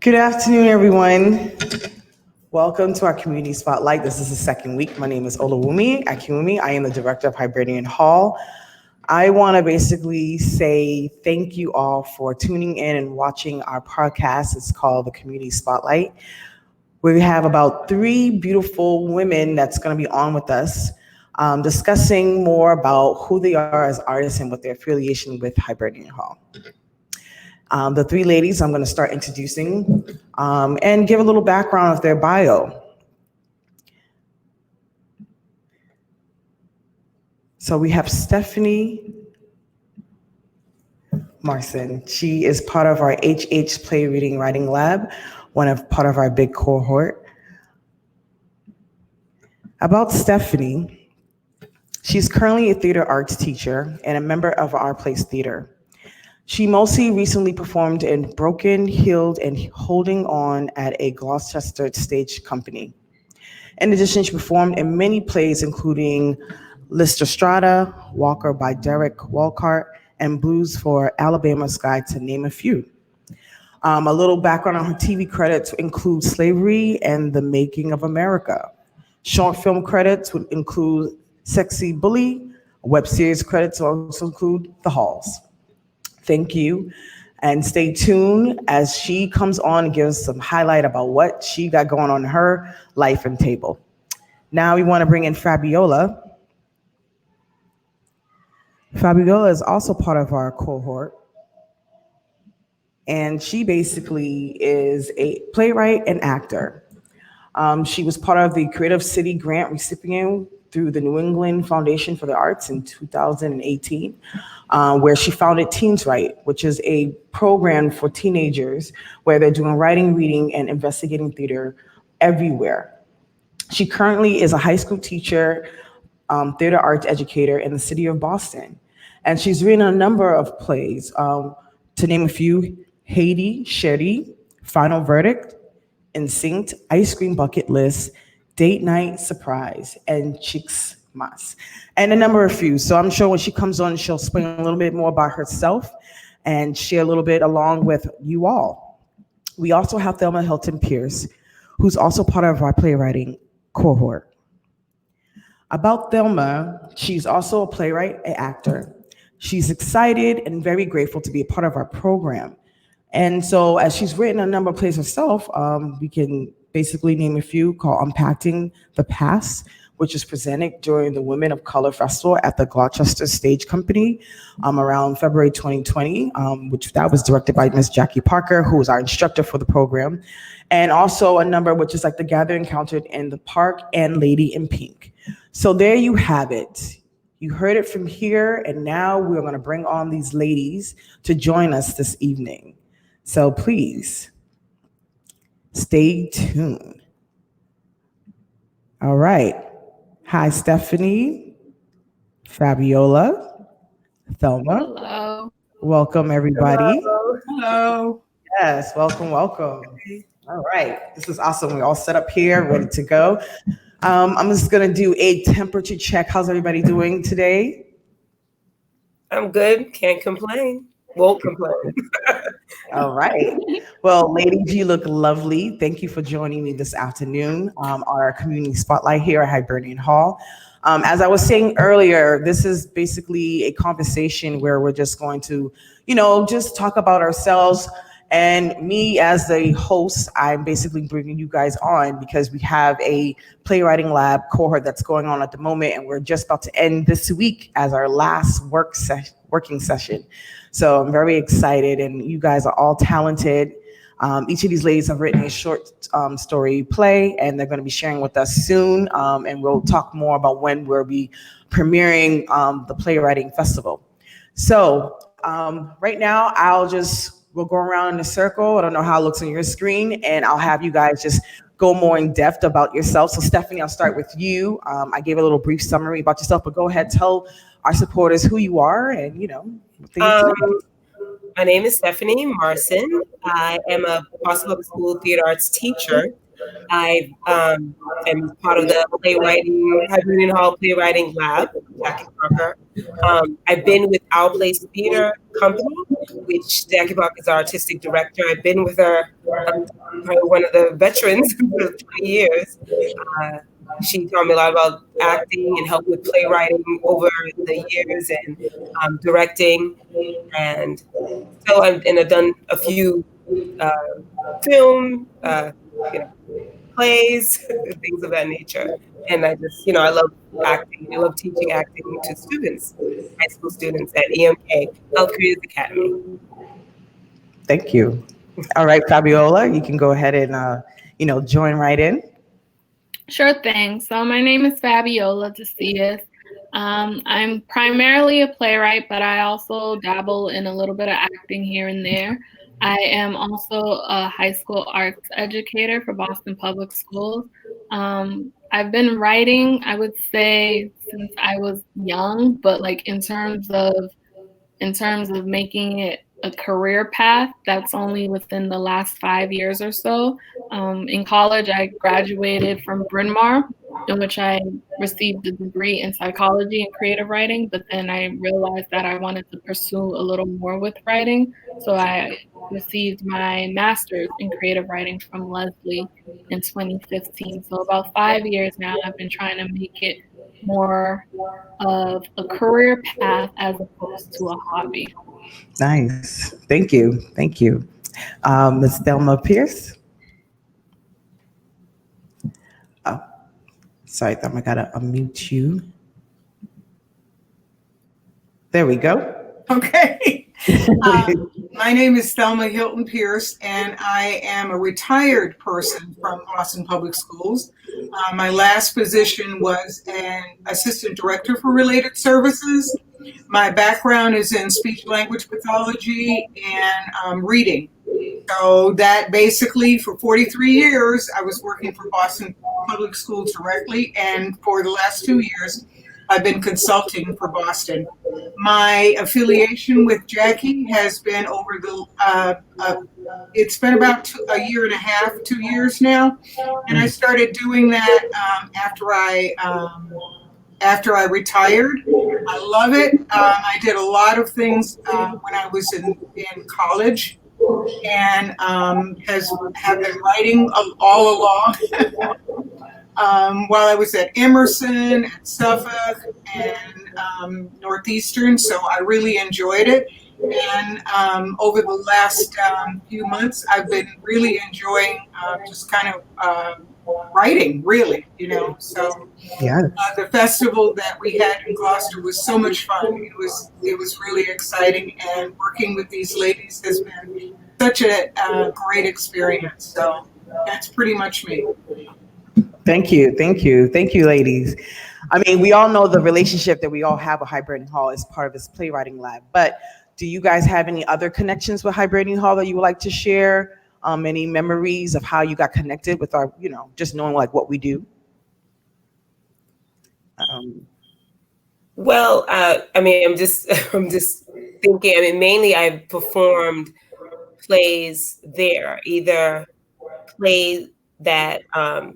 Good afternoon, everyone. Welcome to our community spotlight. This is the second week. My name is Olawumi Akiwumi. I am the director of Hibernian Hall. I want to basically say thank you all for tuning in and watching our podcast. It's called the Community Spotlight. We have about three beautiful women that's going to be on with us, discussing more about who they are as artists and what their affiliation with Hibernian Hall. The three ladies I'm going to start introducing and give a little background of their bio. So we have Stephanie Marson. She is part of our HH Play Reading Writing Lab, part of our big cohort. About Stephanie, she's currently a theater arts teacher and a member of Our Place Theater. She mostly recently performed in Broken, Healed, and Holding On at a Gloucester stage company. In addition, she performed in many plays, including Lysistrata, Walker by Derek Walcott, and Blues for Alabama Sky, to name a few. A little background on her TV credits include Slavery and The Making of America. Short film credits would include Sexy Bully. Web series credits also include The Halls. Thank you, and stay tuned as she comes on and gives some highlight about what she got going on in her life and table. Now we want to bring in Fabiola. Fabiola is also part of our cohort, and she basically is a playwright and actor. She was part of the Creative City Grant recipient through the New England Foundation for the Arts in 2018, where she founded Teens Write, which is a program for teenagers where they're doing writing, reading, and investigating theater everywhere. She currently is a high school teacher, theater arts educator in the city of Boston. And she's written a number of plays, to name a few: Haiti, Sherry, Final Verdict, Instinct, Ice Cream Bucket List, Date Night, Surprise, and Chicks Mas, and a number of few. So I'm sure when she comes on, she'll explain a little bit more about herself and share a little bit along with you all. We also have Thelma Hilton Pierce, who's also part of our playwriting cohort. About Thelma, she's also a playwright, an actor. She's excited and very grateful to be a part of our program. And so as she's written a number of plays herself, we can basically name a few, called Unpacking the Past, which is presented during the Women of Color Festival at the Gloucester Stage Company around February 2020, which that was directed by Miss Jackie Parker, who was our instructor for the program. And also a number which is like The Gathering Encountered in the Park and Lady in Pink. So there you have it. You heard it from here, and now we're gonna bring on these ladies to join us this evening. So please, stay tuned. All right. Hi, Stephanie, Fabiola, Thelma. Hello. Welcome, everybody. Hello. Yes, welcome, welcome. All right. This is awesome. We're all set up here, ready to go. I'm just going to do a temperature check. How's everybody doing today? I'm good. Can't complain. Won't complain. All right. Well, ladies, you look lovely. Thank you for joining me this afternoon on our community spotlight here at Hibernian Hall. As I was saying earlier, this is basically a conversation where we're just going to, just talk about ourselves. And me as the host, I'm basically bringing you guys on because we have a playwriting lab cohort that's going on at the moment, and we're just about to end this week as our last working session. So I'm very excited, and you guys are all talented. Each of these ladies have written a short story play, and they're going to be sharing with us soon. And we'll talk more about when we'll be premiering the playwriting festival. So right now, we'll go around in a circle. I don't know how it looks on your screen, and I'll have you guys just go more in depth about yourself. So Stephanie, I'll start with you. I gave a little brief summary about yourself, but go ahead, tell our supporters who you are and, My name is Stephanie Marson. I am a Boston Public School theater arts teacher. I am part of the playwriting, Hibernian Hall Playwriting Lab, Jackie Parker. I've been with Our Place Theater Company, which Jackie Parker is our artistic director. I've been with her, probably one of the veterans for 20 years. Uh, she taught me a lot about acting and helped with playwriting over the years and directing. And so I've done a few film, you know, plays, things of that nature. And I just, I love acting. I love teaching acting to students, high school students at EMK, Health Careers Academy. Thank you. All right, Fabiola, you can go ahead and, join right in. Sure thing. So my name is Fabiola DeCias. I'm primarily a playwright, but I also dabble in a little bit of acting here and there. I am also a high school arts educator for Boston Public Schools. I've been writing, I would say, since I was young, but like in terms of making it a career path, that's only within the last 5 years or so. In college, I graduated from Bryn Mawr, in which I received a degree in psychology and creative writing, but then I realized that I wanted to pursue a little more with writing. So I received my master's in creative writing from Lesley in 2015. So about 5 years now, I've been trying to make it more of a career path as opposed to a hobby. Nice. Thank you. Thank you. Ms. Thelma Pierce. Oh, sorry, Thelma, I gotta unmute you. There we go. Okay. My name is Thelma Hilton Pierce, and I am a retired person from Boston Public Schools. My last position was an assistant director for related services. My background is in speech language pathology and reading. So that basically for 43 years, I was working for Boston Public Schools directly, and for the last 2 years, I've been consulting for Boston. My affiliation with Jackie has been over it's been about a year and a half, 2 years now. And I started doing that after I retired. I love it. I did a lot of things when I was in college, and have been writing all along. While I was at Emerson, at Suffolk, and Northeastern, so I really enjoyed it. And over the last few months, I've been really enjoying just kind of writing, really, So Yeah. the festival that we had in Gloucester was so much fun. It was really exciting, and working with these ladies has been such a great experience. So that's pretty much me. Thank you. Thank you. Thank you, ladies. I mean, we all know the relationship that we all have with Hibernian Hall as part of this playwriting lab, but do you guys have any other connections with Hibernian Hall that you would like to share? Any memories of how you got connected with our, just knowing like what we do? Well, I mean, I'm just thinking. I mean, mainly I've performed plays there, either plays that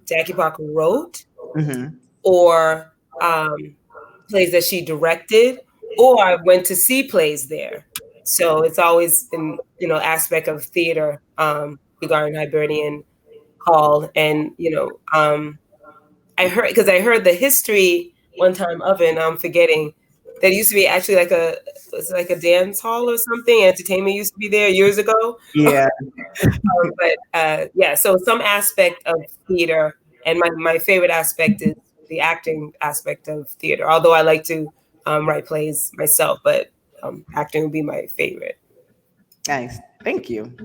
Jackie Parker wrote, Mm-hmm. or plays that she directed, or I went to see plays there. So it's always an aspect of theater regarding Hibernian Hall, and I heard the history one time of it, and I'm forgetting. There used to be actually like a dance hall or something. Entertainment used to be there years ago. Yeah. But so some aspect of theater, and my favorite aspect is the acting aspect of theater. Although I like to write plays myself, but acting would be my favorite. Nice. Thank you.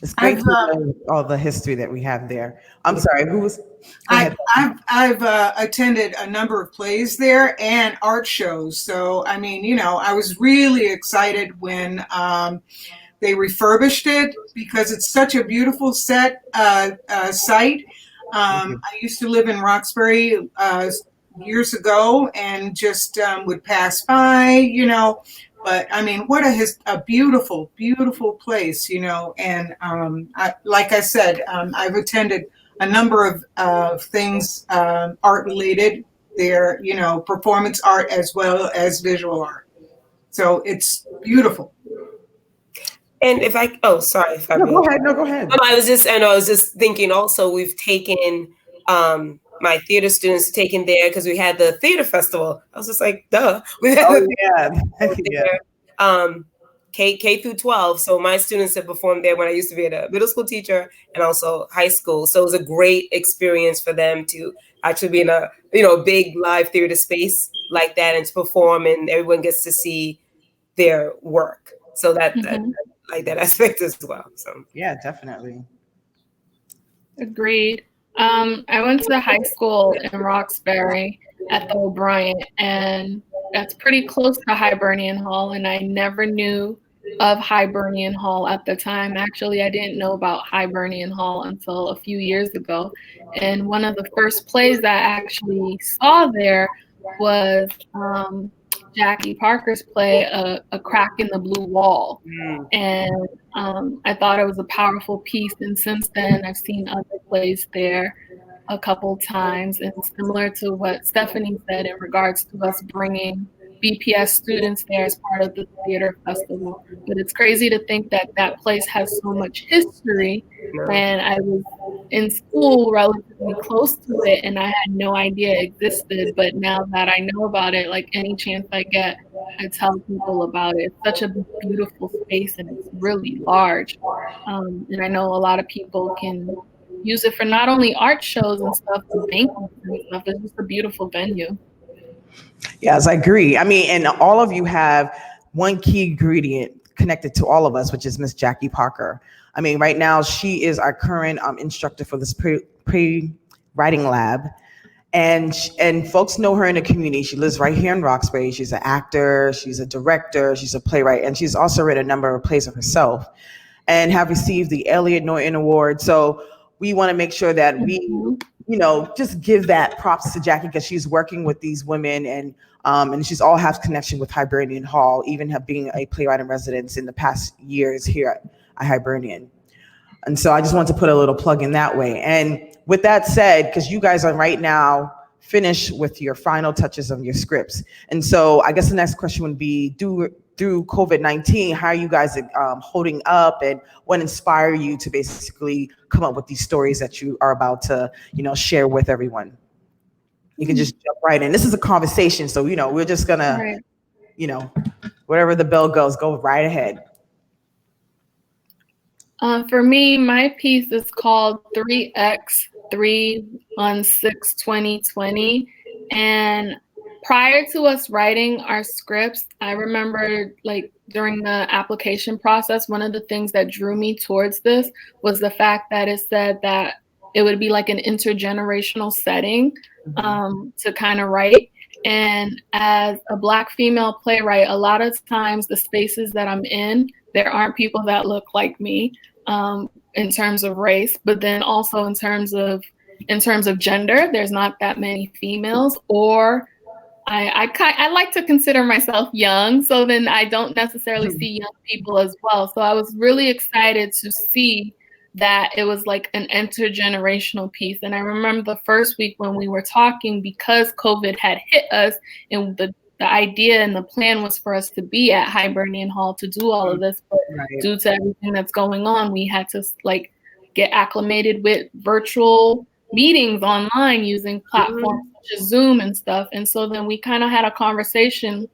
It's great to know all the history that we have there. I'm sorry, who was? I've attended a number of plays there and art shows. So, I mean, I was really excited when they refurbished it, because it's such a beautiful site. I used to live in Roxbury years ago, and just would pass by, But I mean, what a beautiful, beautiful place, And like I said, I've attended a number of things art related. They're, performance art as well as visual art. So it's beautiful. And sorry, if I No, go ahead. No, go ahead. I was just thinking also we've taken, my theater students taken there because we had the theater festival. I was just like, duh. We had K through 12. So my students have performed there when I used to be a middle school teacher and also high school. So it was a great experience for them to actually be in a, big live theater space like that and to perform, and everyone gets to see their work. So that like that aspect as well. So yeah, definitely. Agreed. I went to high school in Roxbury at the O'Brien, and that's pretty close to Hibernian Hall, and I never knew of Hibernian Hall at the time. Actually, I didn't know about Hibernian Hall until a few years ago. And one of the first plays that I actually saw there was Jackie Parker's play, A Crack in the Blue Wall. And I thought it was a powerful piece. And since then, I've seen other plays there a couple times. And similar to what Stephanie said in regards to us bringing BPS students there as part of the theater festival. But it's crazy to think that that place has so much history. And I was in school relatively close to it, and I had no idea it existed. But now that I know about it, like any chance I get, I tell people about it. It's such a beautiful space, and it's really large. And I know a lot of people can use it for not only art shows and stuff, but banquets and stuff. It's just a beautiful venue. Yes, I agree. I mean, and all of you have one key ingredient connected to all of us, which is Miss Jackie Parker. I mean, right now she is our current instructor for this pre-writing lab, and folks know her in the community. She lives right here in Roxbury. She's an actor, she's a director, she's a playwright, and she's also written a number of plays of herself, and have received the Elliott Norton Award. So we want to make sure that we, just give that props to Jackie, because she's working with these women, and she's all has connection with Hibernian Hall, even being a playwright in residence in the past years here at Hibernian. And so I just want to put a little plug in that way. And with that said, because you guys are right now finished with your final touches of your scripts. And so I guess the next question would be, through COVID-19, how are you guys holding up, and what inspired you to basically come up with these stories that you are about to, share with everyone? You can just jump right in. This is a conversation, so, we're just gonna, wherever the bell goes, go right ahead. For me, my piece is called 3x3162020. And prior to us writing our scripts, I remember during the application process, one of the things that drew me towards this was the fact that it said that it would be like an intergenerational setting to kind of write. And as a Black female playwright, a lot of times the spaces that I'm in, there aren't people that look like me in terms of race, but then also in terms of gender, there's not that many females, or I like to consider myself young, so then I don't necessarily see young people as well. So I was really excited to see that it was like an intergenerational piece. And I remember the first week when we were talking, because COVID had hit us, and the idea and the plan was for us to be at Hibernian Hall to do all of this, but due to everything that's going on, we had to get acclimated with virtual meetings online using platforms such as Zoom and stuff. And so then we kind of had a conversation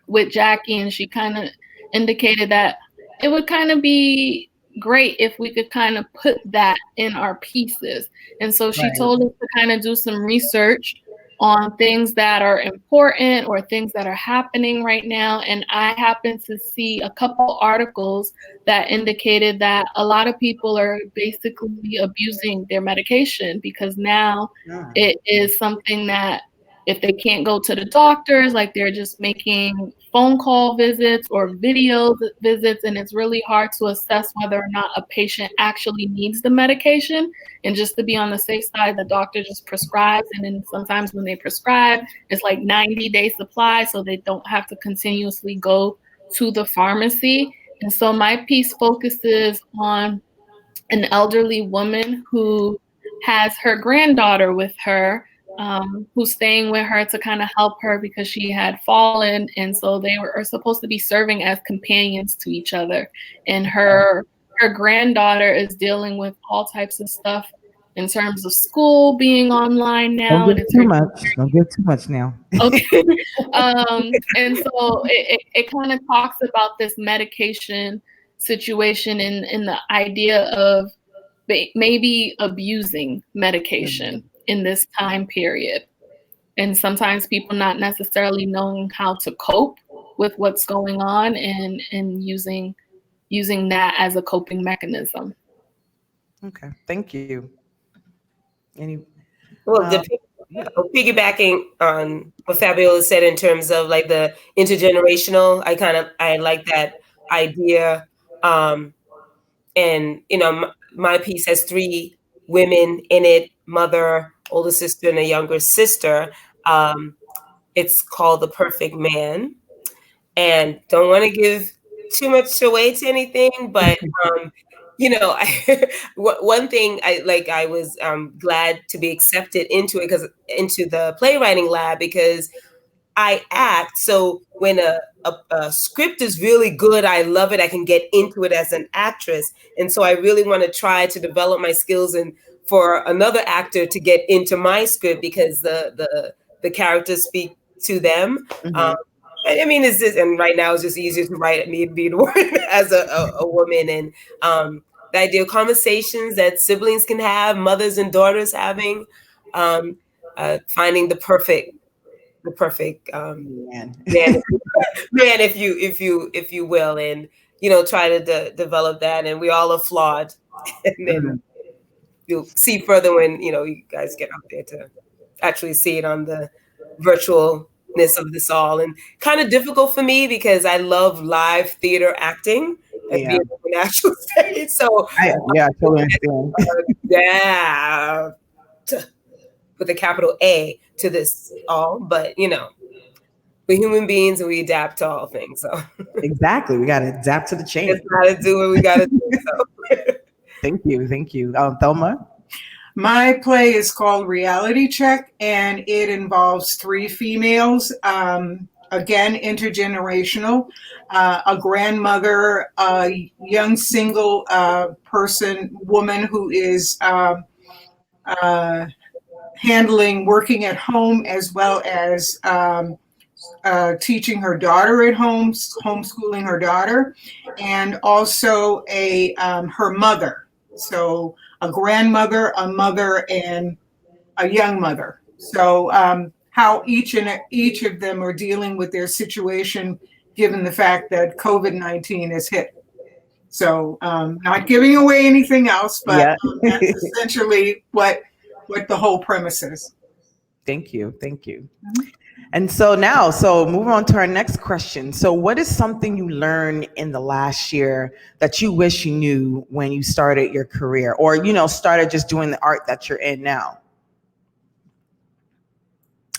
with Jackie, and she kind of indicated that it would kind of be great if we could kind of put that in our pieces. And so she told us to kind of do some research on things that are important or things that are happening right now. And I happened to see a couple articles that indicated that a lot of people are basically abusing their medication, because now it is something that if they can't go to the doctors, they're just making phone call visits or video visits, and it's really hard to assess whether or not a patient actually needs the medication. And just to be on the safe side, the doctor just prescribes, and then sometimes when they prescribe, it's 90-day supply, so they don't have to continuously go to the pharmacy. And so my piece focuses on an elderly woman who has her granddaughter with her, who's staying with her to kind of help her because she had fallen, and so they are supposed to be serving as companions to each other. And her granddaughter is dealing with all types of stuff in terms of school being online now. Don't get too much. Don't get too much now. Okay. And so it kind of talks about this medication situation and the idea of maybe abusing medication in this time period. And sometimes people not necessarily knowing how to cope with what's going on and using that as a coping mechanism. Okay, thank you. Piggybacking on what Fabiola said in terms of like the intergenerational, I like that idea. And my piece has 3 women in it: mother, older sister, and a younger sister. It's called The Perfect Man, and don't want to give too much away to anything, but one thing I was glad to be accepted into the playwriting lab, because I act. So when a script is really good, I love it. I can get into it as an actress. And so I really want to try to develop my skills and for another actor to get into my script, because the characters speak to them. Mm-hmm. It's just, and right now it's just easier to write me being the one as a woman. And the idea of conversations that siblings can have, mothers and daughters having, finding the perfect man, if you will, and try to develop that. And we all are flawed, and then you'll see further when you guys get out there to actually see it on the virtualness of this all. And kind of difficult for me because I love live theater acting and being on an actual stage. So I totally understand. With a capital A to this all, but we're human beings and we adapt to all things. So exactly, we got to adapt to the change. Just gotta do what we gotta do. So. Thank you. Thelma? My play is called Reality Check, and it involves 3 females, again, intergenerational, a grandmother, a young single woman who is working at home, as well as teaching her daughter at home, homeschooling her daughter, and also her mother. So a grandmother, a mother, and a young mother. So how each of them are dealing with their situation, given the fact that COVID-19 has hit. So not giving away anything else, but that's essentially what the whole premise is. Thank you. Mm-hmm. And so moving on to our next question. So what is something you learned in the last year that you wish you knew when you started your career, or, started just doing the art that you're in now?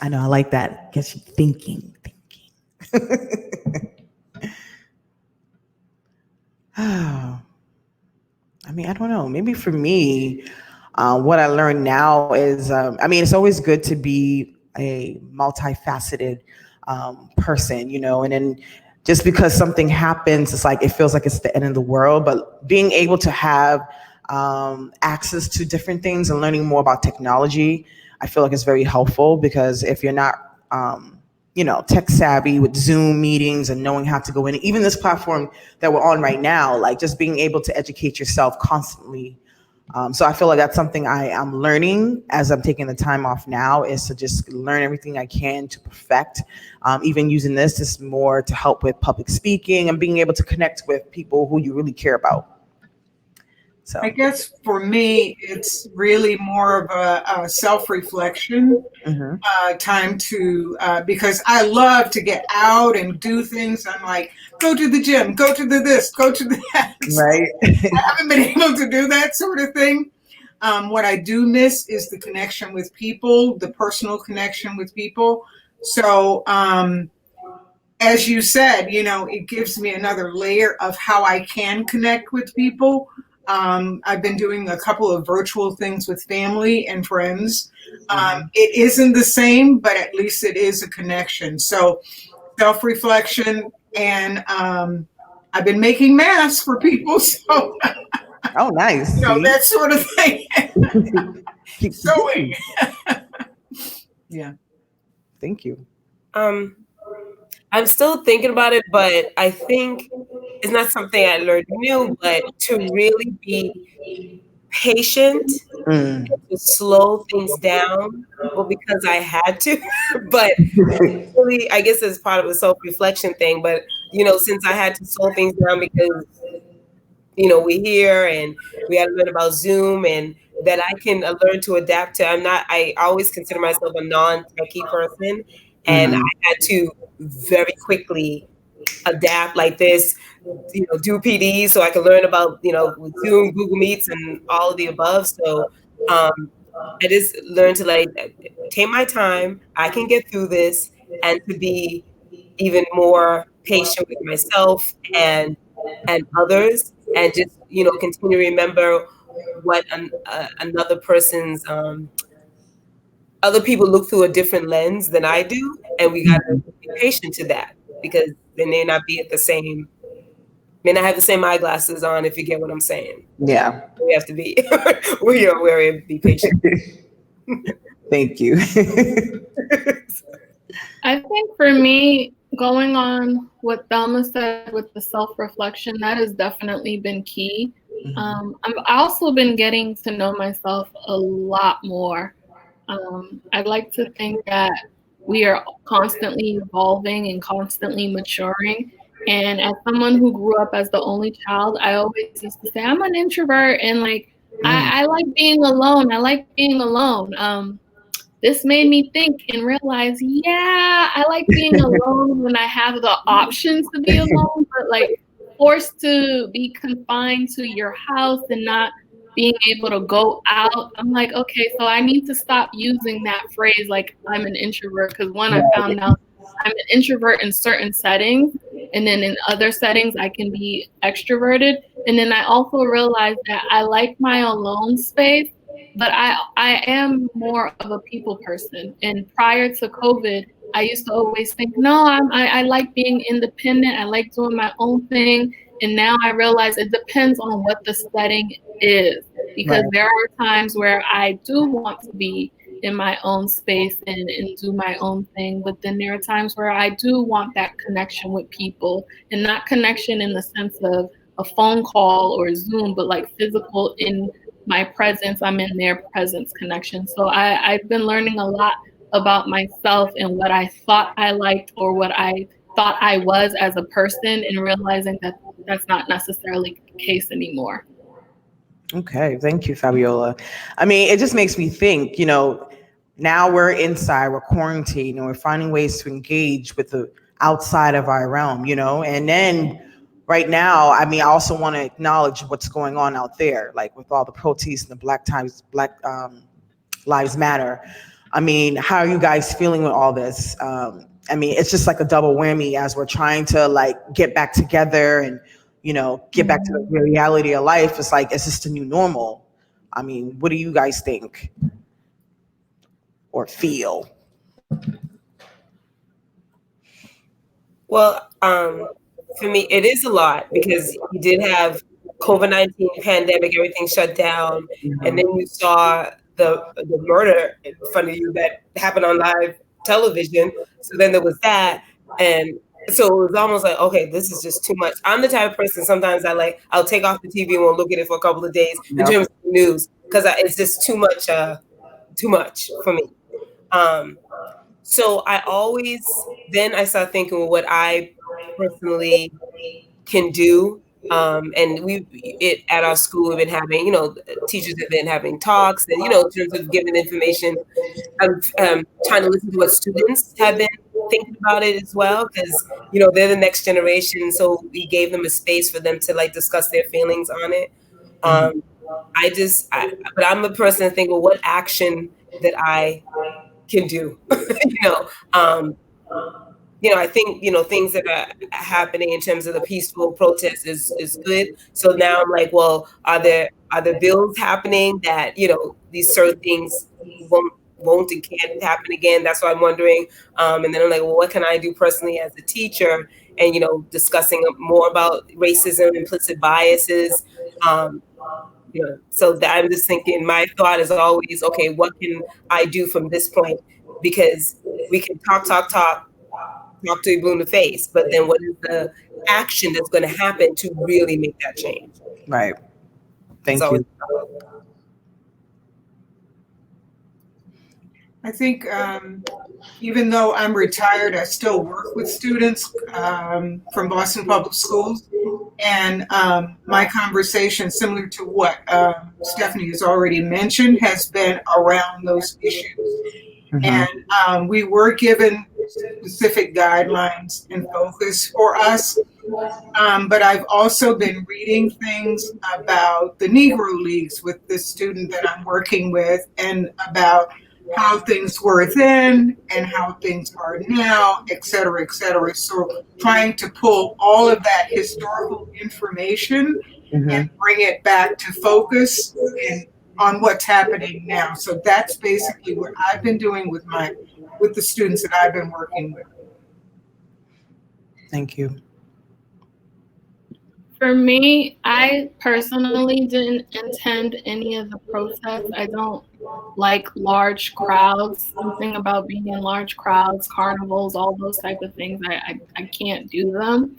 I know, I like that. Gets you thinking. Oh, I don't know. Maybe for me, what I learned now is, it's always good to be a multifaceted person, and then just because something happens, it's like, it feels like it's the end of the world, but being able to have access to different things and learning more about technology, I feel like it's very helpful, because if you're not, tech savvy with Zoom meetings and knowing how to go in, even this platform that we're on right now, like just being able to educate yourself constantly. So I feel like that's something I am learning as I'm taking the time off now, is to just learn everything I can to perfect. Even using this is more to help with public speaking and being able to connect with people who you really care about. So I guess for me, it's really more of a self-reflection time to, because I love to get out and do things. I'm like, go to the gym, go to the this, go to the that. Right. I haven't been able to do that sort of thing. What I do miss is the connection with people, the personal connection with people. So as you said, it gives me another layer of how I can connect with people. I've been doing a couple of virtual things with family and friends. It isn't the same, but at least it is a connection. So self-reflection, and I've been making masks for people. So, Oh, nice. See? that sort of thing. Keep Sewing. Yeah. Thank you. I'm still thinking about it, but I think it's not something I learned new, but to really be patient, Mm. to slow things down, well, because I had to, but really, I guess it's part of a self-reflection thing, but, since I had to slow things down because, we're here and we had to learn about Zoom and that I can learn to adapt to. I always consider myself a non-techie person, and I had to very quickly adapt like this, do PDs so I can learn about, with Zoom, Google Meets, and all of the above. So I just learned to take my time. I can get through this, and to be even more patient with myself and others, and just continue to remember what another person's other people look through a different lens than I do, and we gotta be patient to that because they may not have the same eyeglasses on, if you get what I'm saying. Yeah. We have to be wary and be patient. Thank you. I think for me, going on what Thelma said with the self-reflection, that has definitely been key. I've also been getting to know myself a lot more. I'd like to think that we are constantly evolving and constantly maturing. And as someone who grew up as the only child, I always used to say I'm an introvert, and I like being alone. I like being alone. This made me think and realize, yeah, I like being alone when I have the options to be alone, but forced to be confined to your house and not being able to go out. I'm like, okay, so I need to stop using that phrase I'm an introvert, because I found out I'm an introvert in certain settings, and then in other settings I can be extroverted. And then I also realized that I like my alone space, but I am more of a people person. And prior to COVID, I used to always think, no, I like being independent. I like doing my own thing. And now I realize it depends on what the setting is, because there are times where I do want to be in my own space and do my own thing. But then there are times where I do want that connection with people, and not connection in the sense of a phone call or Zoom, but physical in my presence, I'm in their presence connection. So I've been learning a lot about myself and what I thought I liked or what I thought I was as a person, and realizing that that's not necessarily the case anymore. Okay, thank you, Fabiola. I mean, it just makes me think, now we're inside, we're quarantined, and we're finding ways to engage with the outside of our realm, and then right now, I mean, I also want to acknowledge what's going on out there, with all the protests and the Black Lives Matter. I mean, how are you guys feeling with all this? I mean, it's just a double whammy as we're trying to get back together and, get back to the reality of life. It's it's just a new normal. I mean, what do you guys think or feel? Well, for me, it is a lot because you did have COVID-19 pandemic, everything shut down, and then you saw the murder in front of you that happened on live television. So then there was that, and so it was almost okay, this is just too much. I'm the type of person sometimes I'll take off the TV and won't look at it for a couple of days in terms of the news because it's just too much for me. So I always then I start thinking what I personally can do. And at our school we've been having, teachers have been having talks and, in terms of giving information. I'm trying to listen to what students have been thinking about it as well, because, they're the next generation. So we gave them a space for them to discuss their feelings on it. But I'm a person to think, well, what action that I can do, I think, things that are happening in terms of the peaceful protest is good. So now I'm like, well, are there bills happening that, these certain things won't and can't happen again? That's what I'm wondering. And then I'm like, well, what can I do personally as a teacher? And, discussing more about racism, implicit biases. So that I'm just thinking, my thought is always, okay, what can I do from this point? Because we can talk to you blue in the face, but then what is the action that's going to happen to really make that change? Right. Thank So you. I think even though I'm retired, I still work with students from Boston Public Schools. And my conversation, similar to what Stephanie has already mentioned, has been around those issues. Mhm. And we were given specific guidelines and focus for us. But I've also been reading things about the Negro Leagues with the student that I'm working with, and about how things were then and how things are now, et cetera, et cetera. So trying to pull all of that historical information Mhm. and bring it back to focus and on what's happening now. So that's basically what I've been doing with the students that I've been working with. Thank you. For me, I personally didn't attend any of the protests. I don't like large crowds. Something about being in large crowds, carnivals, all those type of things, I can't do them.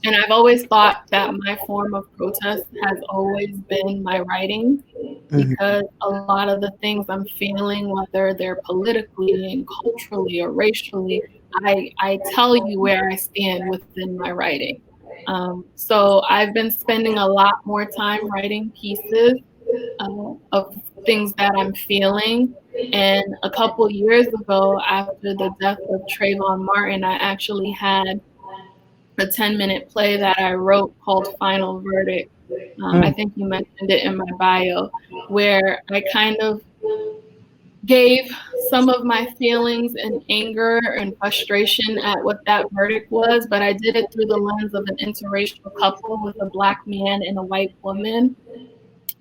And I've always thought that my form of protest has always been my writing, because a lot of the things I'm feeling, whether they're politically and culturally or racially, I tell you where I stand within my writing. So I've been spending a lot more time writing pieces of things that I'm feeling. And a couple years ago, after the death of Trayvon Martin, I actually had a 10-minute play that I wrote called Final Verdict. I think you mentioned it in my bio, where I kind of gave some of my feelings and anger and frustration at what that verdict was, but I did it through the lens of an interracial couple with a Black man and a white woman.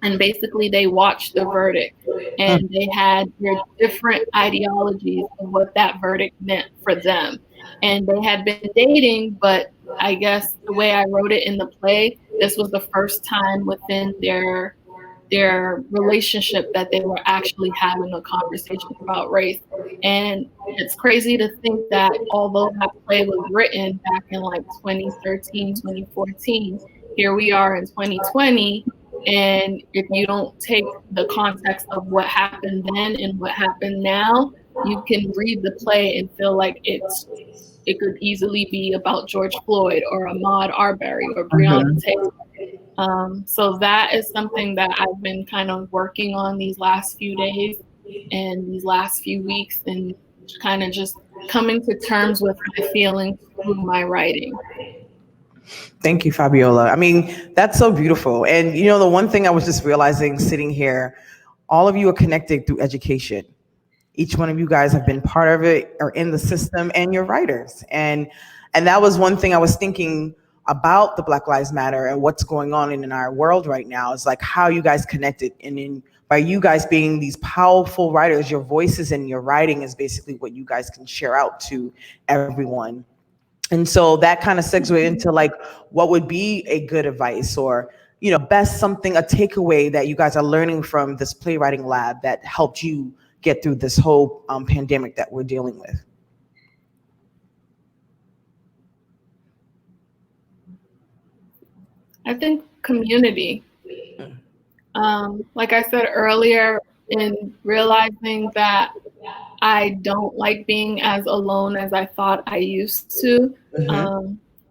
And basically they watched the verdict, and they had their different ideologies of what that verdict meant for them. And they had been dating, but I guess the way I wrote it in the play, this was the first time within their relationship that they were actually having a conversation about race. And it's crazy to think that although that play was written back in like 2013, 2014, here we are in 2020. And if you don't take the context of what happened then and what happened now, you can read the play and feel like it could easily be about George Floyd or Ahmaud Arbery or Breonna Taylor. So that is something that I've been kind of working on these last few days and these last few weeks, and kind of just coming to terms with my feelings through my writing. Thank you, Fabiola. I mean, that's so beautiful. And the one thing I was just realizing sitting here, all of you are connected through education. Each one of you guys have been part of it or in the system, and you're writers. And that was one thing I was thinking about the Black Lives Matter and what's going on in our world right now, is like how you guys connected. And by you guys being these powerful writers, your voices and your writing is basically what you guys can share out to everyone. And so that kind of segues into like, what would be a good advice, or, best something, a takeaway that you guys are learning from this playwriting lab that helped you get through this whole pandemic that we're dealing with? I think community. Like I said earlier, in realizing that I don't like being as alone as I thought I used to.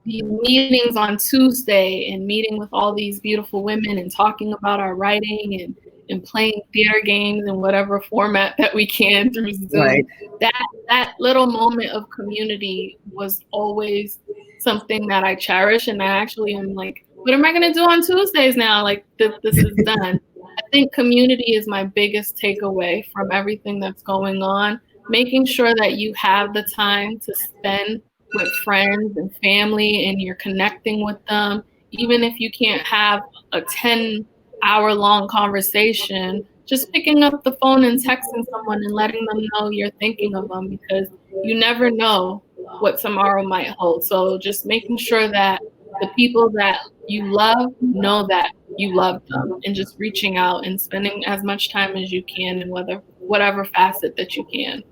The meetings on Tuesday and meeting with all these beautiful women and talking about our writing and playing theater games in whatever format that we can through Zoom. Right. That little moment of community was always something that I cherish, and I actually am like, what am I going to do on Tuesdays now? Like, this is done. I think community is my biggest takeaway from everything that's going on. making sure that you have the time to spend with friends and family and you're connecting with them, even if you can't have a 10-hour-long conversation, just picking up the phone and texting someone and letting them know you're thinking of them, because you never know what tomorrow might hold. So just making sure that the people that you love know that you love them, and just reaching out and spending as much time as you can in whatever facet that you can.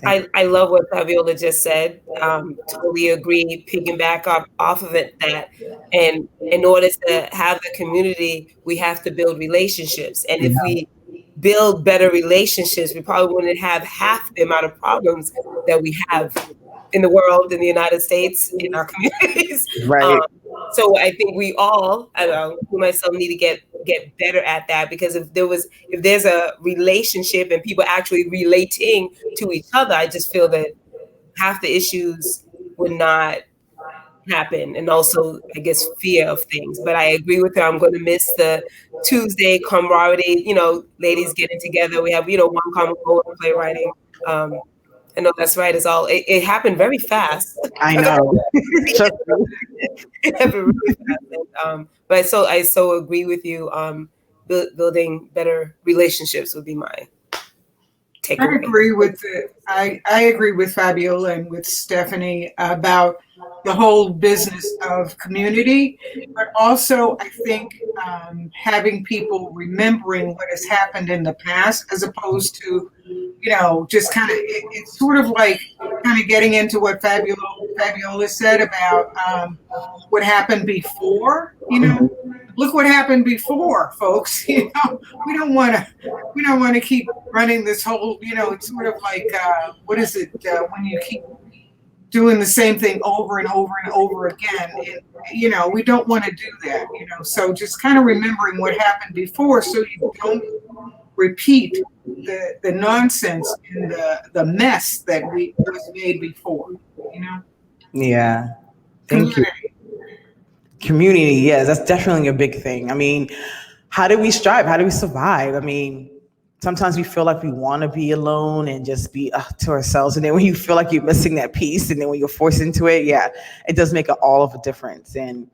I love what Fabiola just said. Totally agree. Picking back up off of it, that and in order to have the community, we have to build relationships. And if we build better relationships, we probably wouldn't have half the amount of problems that we have in the world, in the United States, in our communities. Right. So I think we all, I don't know, who myself, need to get better at that, because if there's a relationship and people actually relating to each other, I just feel that half the issues would not happen. And also, I guess, fear of things. But I agree with her. I'm going to miss the Tuesday camaraderie, ladies getting together. We have, one common goal in playwriting. I know that's right. It happened very fast. I know. It happened really fast. But I so agree with you. Building better relationships would be my takeaway. I agree with Fabiola and with Stephanie about the whole business of community, but also I think having people remembering what has happened in the past, as opposed to, just kind of, it's sort of like kind of getting into what Fabiola said about what happened before. Look what happened before, folks. We don't want to keep running this whole. It's sort of like what is it when you keep doing the same thing over and over and over again? We don't want to do that. So just kind of remembering what happened before, so you don't repeat the nonsense and the mess that was made before. Yeah. Thank you. Community, yes, that's definitely a big thing. I mean, how do we strive? How do we survive? I mean, sometimes we feel like we want to be alone and just be to ourselves. And then when you feel like you're missing that piece, and then when you're forced into it, it does make all of a difference. And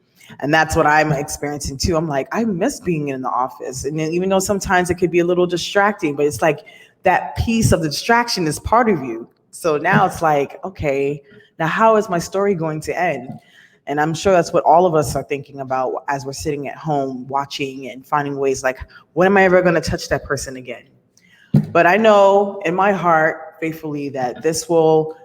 that's what I'm experiencing too. I'm like, I miss being in the office. And then even though sometimes it could be a little distracting, but it's like that piece of the distraction is part of you. So now it's like, okay, now how is my story going to end? And I'm sure that's what all of us are thinking about as we're sitting at home watching and finding ways like, when am I ever going to touch that person again? But I know in my heart, faithfully, that this will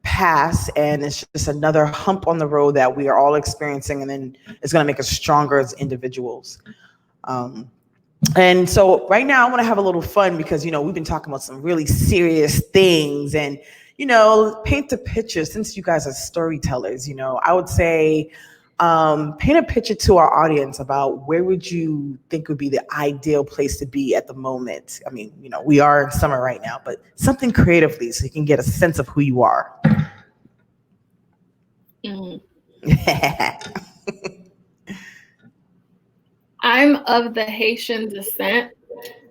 pass, and it's just another hump on the road that we are all experiencing, and then it's going to make us stronger as individuals. And so right now I want to have a little fun, because, we've been talking about some really serious things, and paint a picture. Since you guys are storytellers, I would say paint a picture to our audience about where would you think would be the ideal place to be at the moment. I mean, we are in summer right now, but something creatively so you can get a sense of who you are. I'm of the Haitian descent.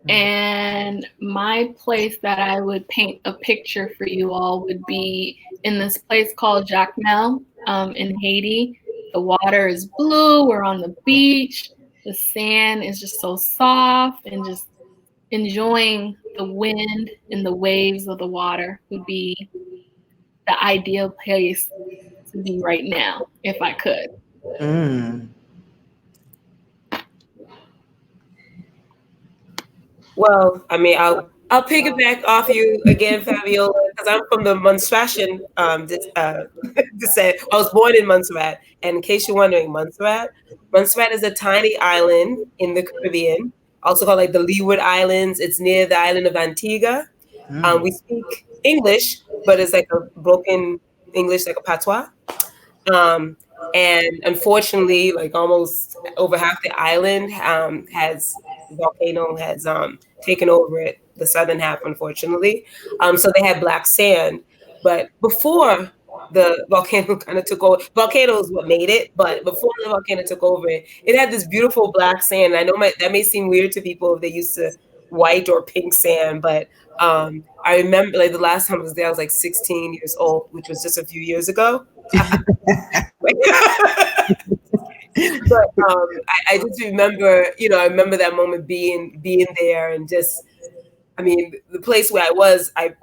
And my place that I would paint a picture for you all would be in this place called Jacmel in Haiti. The water is blue. We're on the beach. The sand is just so soft, and just enjoying the wind and the waves of the water would be the ideal place to be right now, if I could. Well, I mean, I'll piggyback off you again, Fabiola, because I'm from the Montserratian descent. I was born in Montserrat, and in case you're wondering, Montserrat is a tiny island in the Caribbean, also called like the Leeward Islands. It's near the island of Antigua. We speak English, but it's like a broken English, like a patois. And unfortunately, like almost over half the island volcano has taken over it, the southern half, unfortunately. So they had black sand. But before the volcano kind of took over, volcano is what made it, but before the volcano took over it had this beautiful black sand. I know that may seem weird to people if they're used to white or pink sand, but I remember like the last time I was there, I was like 16 years old, which was just a few years ago. But I just remember, I remember that moment being there and just, I mean, the place where I was, I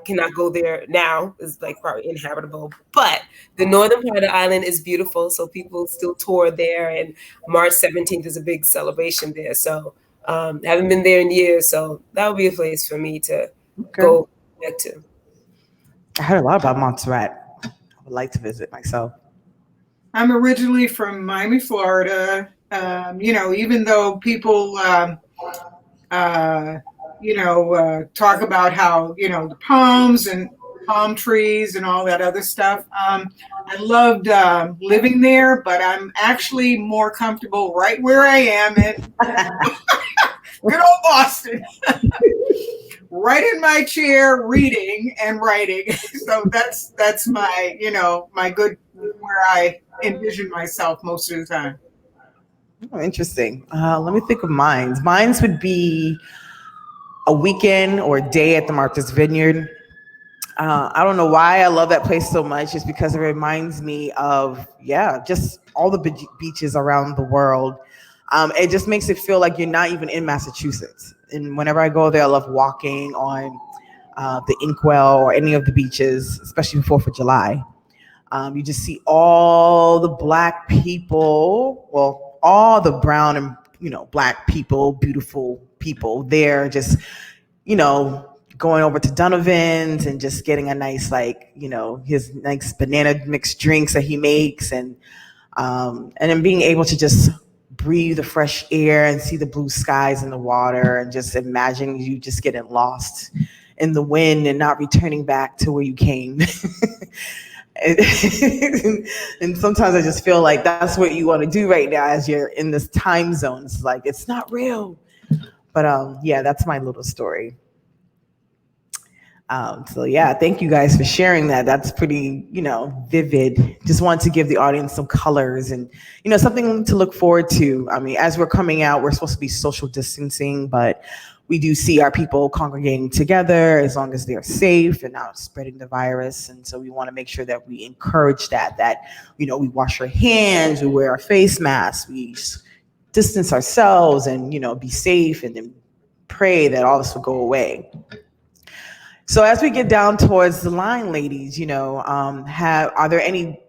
cannot go there now. It's like probably inhabitable, but the northern part of the island is beautiful. So people still tour there, and March 17th is a big celebration there. So haven't been there in years, so that would be a place for me to go back to. I heard a lot about Montserrat. I would like to visit myself. I'm originally from Miami, Florida. Even though people, talk about how, the palms and palm trees and all that other stuff. I loved living there, but I'm actually more comfortable right where I am in good old Boston. Right in my chair, reading and writing. So that's my, my good, where I envision myself most of the time. Oh, interesting. Let me think of mine. Mine would be a weekend or a day at the Martha's Vineyard. I don't know why I love that place so much. Just because it reminds me of, just all the beaches around the world. It just makes it feel like you're not even in Massachusetts. And whenever I go there, I love walking on the Inkwell or any of the beaches, especially 4th of July. You just see all the Black people, well, all the brown and, Black people, beautiful people there, just, going over to Donovan's and just getting a nice, his nice banana mixed drinks that he makes. And then being able to just breathe the fresh air and see the blue skies and the water, and just imagine you just getting lost in the wind and not returning back to where you came. And sometimes I just feel like that's what you want to do right now as you're in this time zone. It's like, it's not real. But that's my little story. Thank you guys for sharing that. That's pretty, vivid. Just wanted to give the audience some colors and, something to look forward to. I mean, as we're coming out, we're supposed to be social distancing, but we do see our people congregating together as long as they're safe and not spreading the virus. And so we want to make sure that we encourage that, we wash our hands, we wear our face masks, we distance ourselves and, be safe, and then pray that all this will go away. So as we get down towards the line, ladies, are there any,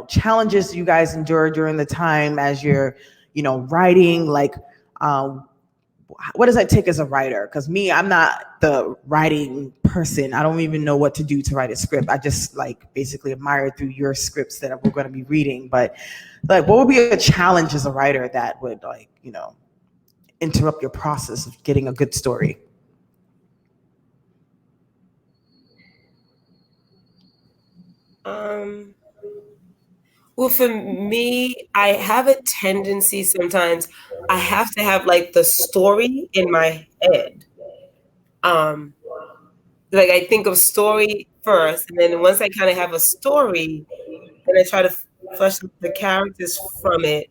challenges you guys endure during the time as you're, writing? Like, what does that take as a writer? Because I'm not the writing person. I don't even know what to do to write a script. I just basically admire through your scripts that we're going to be reading. But what would be a challenge as a writer that would interrupt your process of getting a good story? Well, for me, I have a tendency sometimes I have to have the story in my head. I think of story first, and then once I kind of have a story, then I try to flesh the characters from it,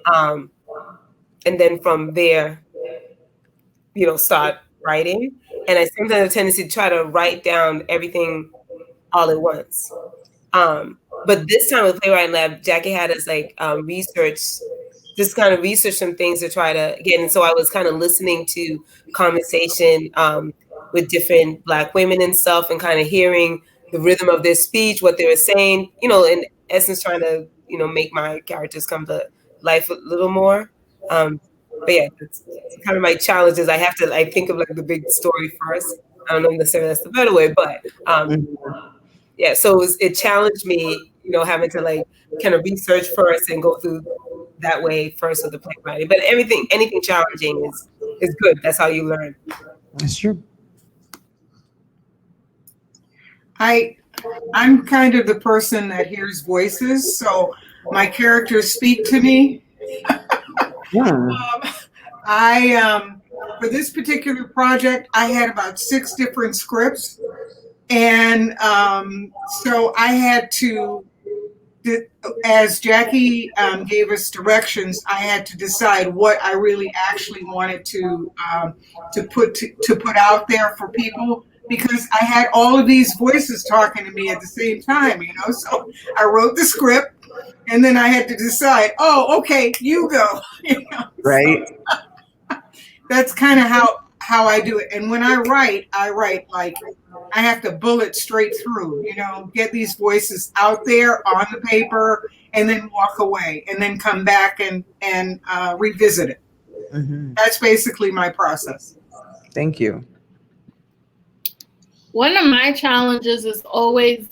and then from there, start writing. And I sometimes have a tendency to try to write down everything all at once. But this time with Playwriting Lab, Jackie had us research some things to try to get. And so I was kind of listening to conversation with different Black women and stuff, and kind of hearing the rhythm of their speech, what they were saying, in essence, trying to, make my characters come to life a little more. But it's kind of my challenge is I have to think of the big story first. I don't know necessarily that's the better way, but so it challenged me, having to kind of research first and go through that way first with the playwriting. But anything challenging is good. That's how you learn. That's true. I'm kind of the person that hears voices, so my characters speak to me. For this particular project, I had about 6 different scripts. And so I had to as Jackie gave us directions, I had to decide what I really actually wanted to put out there for people, because I had all of these voices talking to me at the same time, you know. So I wrote the script, and then I had to decide. Oh, okay, you go. You know? Right. So that's kind of how I do it. And when I write like I have to bullet straight through, you know, get these voices out there on the paper, and then walk away, and then come back and revisit it. Mm-hmm. That's basically my process. Thank you. One of my challenges is always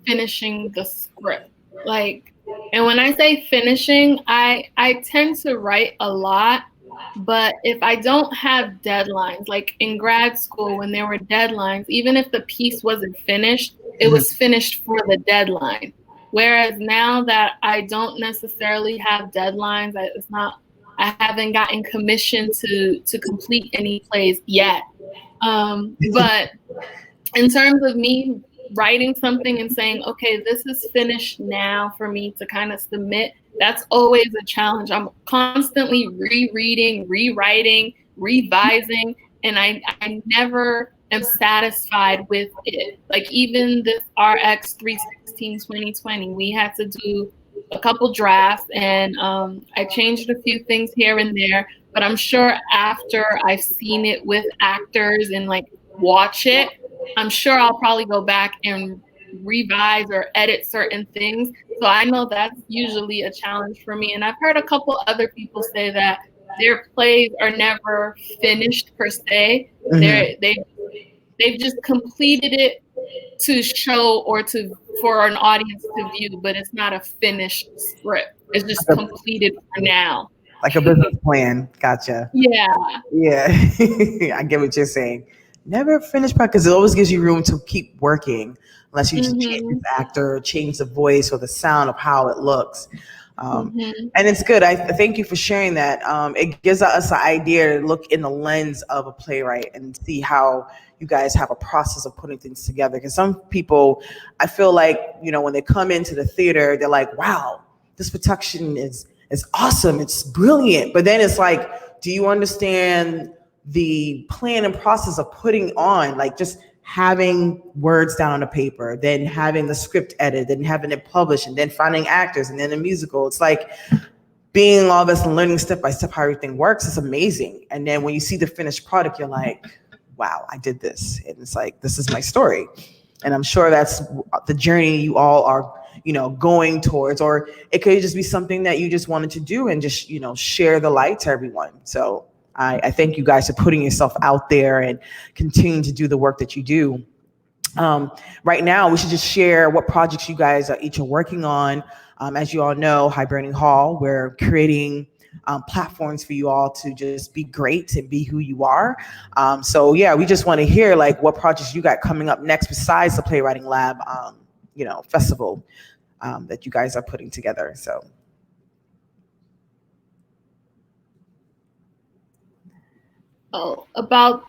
finishing the script. Like, and when I say finishing, I tend to write a lot, but if I don't have deadlines, like in grad school when there were deadlines, even if the piece wasn't finished, it was finished for the deadline. Whereas now that I don't necessarily have deadlines, I haven't gotten commissioned to complete any plays yet. But in terms of me writing something and saying, okay, this is finished now for me to kind of submit, that's always a challenge. I'm constantly rereading, rewriting, revising, and I never am satisfied with it. Like even this RX 316 2020, we had to do a couple drafts, and I changed a few things here and there, but I'm sure after I've seen it with actors and like watch it, I'm sure I'll probably go back and revise or edit certain things. So I know that's usually a challenge for me. And I've heard a couple other people say that their plays are never finished per se. Mm-hmm. They've just completed it to show or for an audience to view, but it's not a finished script. It's just completed for now. Like a business plan. Gotcha. Yeah. Yeah. I get what you're saying. Never finished part, because it always gives you room to keep working, unless you just change the actor, change the voice or the sound of how it looks. And it's good. I thank you for sharing that. It gives us an idea to look in the lens of a playwright and see how you guys have a process of putting things together. Because some people, I feel like, you know, when they come into the theater, they're like, wow, this production is awesome. It's brilliant. But then it's like, do you understand the plan and process of putting on, like just having words down on a paper, then having the script edited, then having it published, and then finding actors, and then a musical. It's like being all this and learning step by step how everything works. It's amazing. And then when you see the finished product, you're like, wow, I did this. And it's like, this is my story. And I'm sure that's the journey you all are, you know, going towards, or it could just be something that you just wanted to do and just, you know, share the light to everyone. So I thank you guys for putting yourself out there and continuing to do the work that you do. Right now, we should just share what projects you guys are each working on. As you all know, Hibernian Hall, we're creating platforms for you all to just be great and be who you are. So yeah, we just want to hear like what projects you got coming up next besides the Playwriting Lab, you know, festival that you guys are putting together. So. About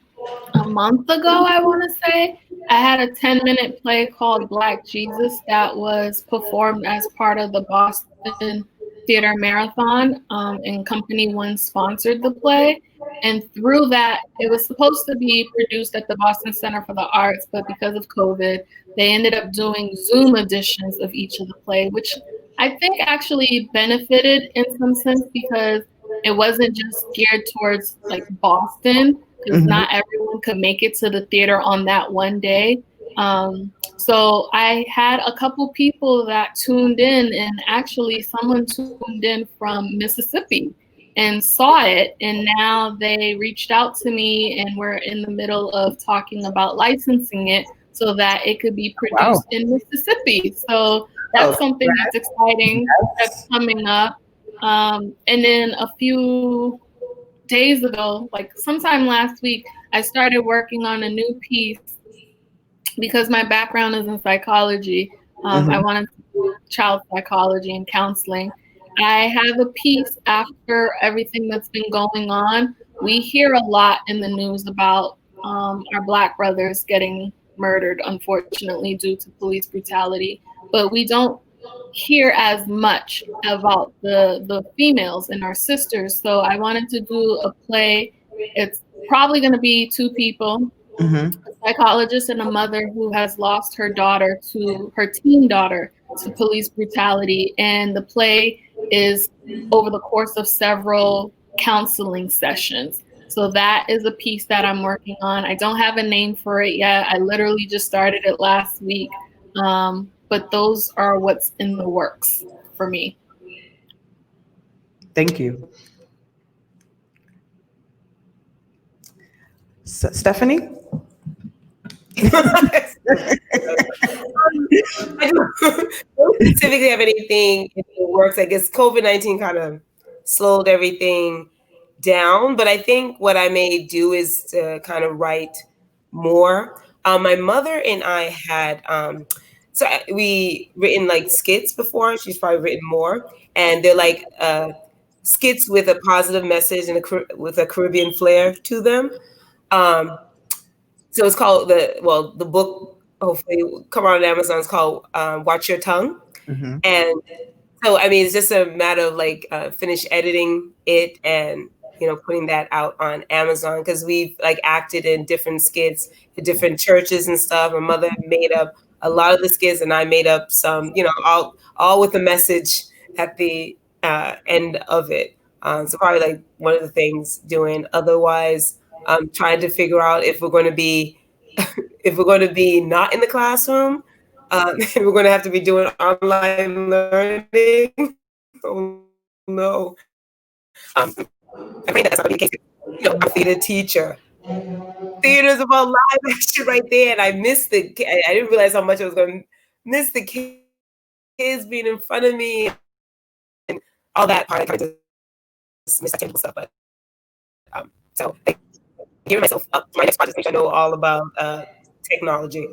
a month ago, I want to say, I had a 10-minute play called Black Jesus that was performed as part of the Boston Theater Marathon, and Company One sponsored the play. And through that, it was supposed to be produced at the Boston Center for the Arts, but because of COVID, they ended up doing Zoom editions of each of the play, which I think actually benefited in some sense because it wasn't just geared towards like Boston, because not everyone could make it to the theater on that one day. So I had a couple people that tuned in, and actually someone tuned in from Mississippi and saw it. And now they reached out to me, and we're in the middle of talking about licensing it so that it could be produced in Mississippi. So that's something that's exciting that's coming up. And then a few days ago, like sometime last week, I started working on a new piece because my background is in psychology. I wanted to do child psychology and counseling. I have a piece after everything that's been going on. We hear a lot in the news about our Black brothers getting murdered, unfortunately, due to police brutality. But we don't hear as much about the females and our sisters. So I wanted to do a play. It's probably going to be two people, a psychologist and a mother who has lost her teen daughter to police brutality. And the play is over the course of several counseling sessions. So that is a piece that I'm working on. I don't have a name for it yet. I literally just started it last week. But those are what's in the works for me. Thank you. Stephanie? I don't specifically have anything in the works. I guess COVID-19 kind of slowed everything down, but I think what I may do is to kind of write more. My mother and I had we written like skits before. She's probably written more, and they're like skits with a positive message and with a Caribbean flair to them. So it's called the book hopefully will come out on Amazon. It's called Watch Your Tongue. And so, I mean, it's just a matter of like finish editing it and, putting that out on Amazon, because we've like acted in different skits at different churches and stuff. My mother made up a lot of the skits and I made up some, all with a message at the end of it. So probably like one of the things doing. Otherwise, trying to figure out if we're going to be not in the classroom, and we're going to have to be doing online learning. Oh no! I pray that's not the case. I'm a theater teacher. Theater's about live action right there, and I missed I didn't realize how much I was going to miss the kids being in front of me and all that part. I kind of just miss that technical stuff, but so. Giving myself up to my next project, which I know all about technology,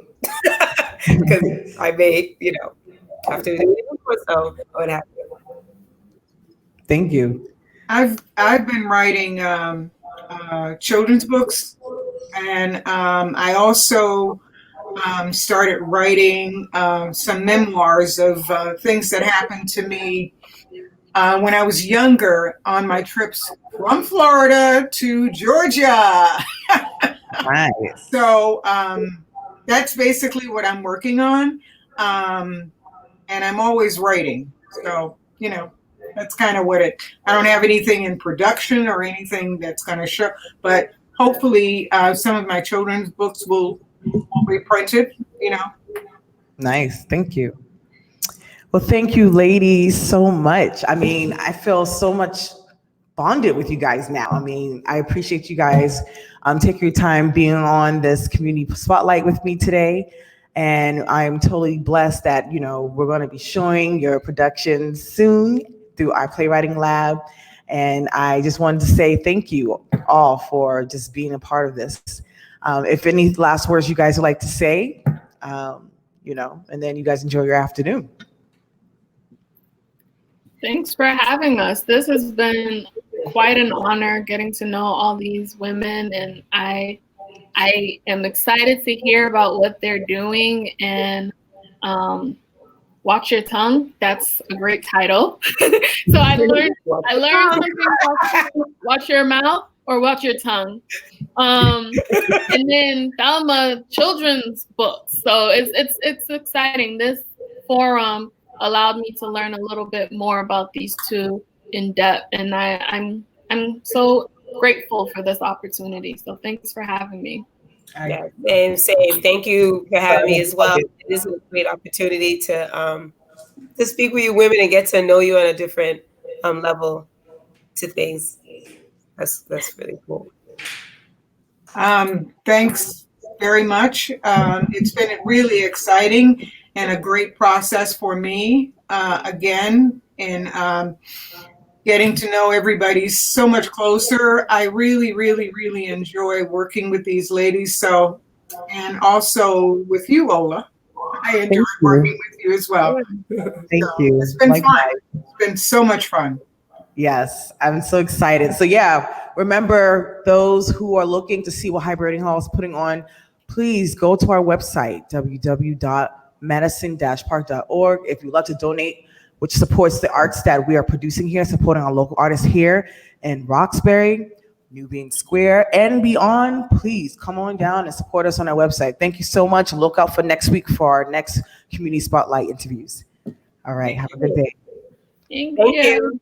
because I may, have to do it before, so I would have to. Thank you. I've been writing children's books, and I also started writing some memoirs of things that happened to me when I was younger on my trips from Florida to Georgia. Nice. So that's basically what I'm working on. And I'm always writing. So, that's kind of what I don't have anything in production or anything that's going to show, but hopefully some of my children's books will be printed, Nice. Thank you. Well, thank you, ladies, so much. I mean, I feel so much bonded with you guys now. I mean, I appreciate you guys taking your time being on this community spotlight with me today. And I'm totally blessed that, we're going to be showing your productions soon through our playwriting lab. And I just wanted to say thank you all for just being a part of this. If any last words you guys would like to say, and then you guys enjoy your afternoon. Thanks for having us. This has been quite an honor getting to know all these women, and I am excited to hear about what they're doing. And Watch Your Tongue, that's a great title. So I learned something about Watch Your Mouth or Watch Your Tongue. And then Thelma children's books. So it's exciting. This forum allowed me to learn a little bit more about these two in depth, and I'm so grateful for this opportunity. So thanks for having me. Yeah, and same. Thank you for having me as well. It is a great opportunity to speak with you women and get to know you on a different level to things. That's really cool. Thanks very much. It's been really exciting and a great process for me, again, in getting to know everybody so much closer. I really, really, really enjoy working with these ladies. So, and also with you, Ola. I enjoy working with you as well. Thank you. It's been fun. It's been so much fun. Yes, I'm so excited. So yeah, remember, those who are looking to see what Hibernian Hall is putting on, please go to our website, www.marylandhall.org. madison-park.org. If you'd love to donate, which supports the arts that we are producing here, supporting our local artists here in Roxbury, Nubian Square, and beyond, please come on down and support us on our website. Thank you so much. Look out for next week for our next Community Spotlight interviews. All right, have a good day. Thank Thank you. you.